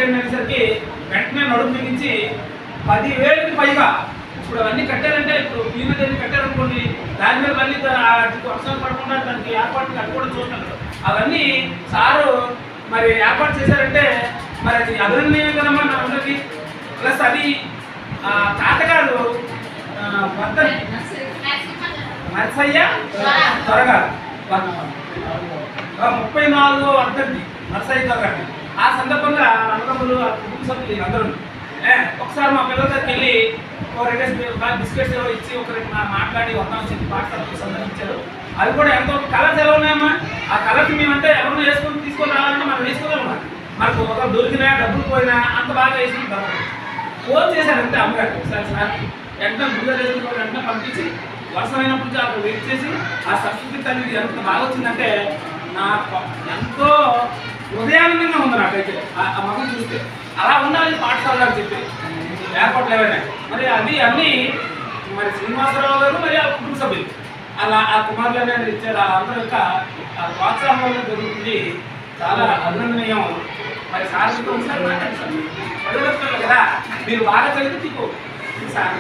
చేయండి అనేసరికి వెంటనే నడుము బిగించి 10,000కి పైగా ఇప్పుడు అవన్నీ కట్టారంటే ఇప్పుడు క్లీన్ చేసి కట్టారనుకోండి, దాని మీద మళ్ళీ వర్షాలు పడకుండా దానికి ఏర్పాట్లు అది కూడా చూస్తున్నారు. అవన్నీ సారు మరి ఏర్పాటు చేశారంటే మరి అది అభినందనీయం కదమ్మా నా అందరికీ. ప్లస్ అది తాతగారు నర్సయ్య త్వరగా 34వ వర్ధంతి నర్సయ్య త్వరగా. ఆ సందర్భంగా అన్నదమ్ములు కుటుంబ సభ్యులు అందరూ ఒకసారి మా పిల్లల దగ్గరికి వెళ్ళి ఒక 2 బిస్కెట్స్ ఇచ్చి ఒకరికి మాట్లాడి వద్దామని చెప్పి పాఠశాలకు సందర్శించారు. అవి కూడా ఎంతో కలర్స్ ఎలా ఉన్నాయమ్మా, ఆ కలర్స్ మేమంటే ఎవరిని వేసుకొని తీసుకొని రావాలంటే మనం వేసుకోలేము. మనకు ఒక దొరికినా డబ్బులు పోయినా అంత బాగా వేసుకుంటాం. ఫోన్ చేశారంటే అమ్మగారు సార్ వెంటనే గుడిగా వేసుకుని వెంటనే పంపించి వర్షమైనప్పుడు అక్కడ వెయిట్ చేసి ఆ సబ్సిడీ అనేది ఎంత బాగా వచ్చిందంటే నాకు ఎంతో హృదయానందంగా ఉంది నాకైతే ఆ మగం చూస్తే. అలా ఉండాలి పాఠశాలలో అని చెప్పి ఏర్పాట్లు ఏవైనా మరి అవి అన్నీ మరి శ్రీనివాసరావు గారు మరి ఆ కుటుంబ సభ్యులు అలా ఆ కుమారులు అనేది ఇచ్చారు. అందరూ యొక్క ప్రోత్సాహం వల్ల జరుగుతుంది. చాలా అభినందనీయం. మరి సార్ మాట్లాడి సార్ కదా మీరు బాగా చదివితే సార్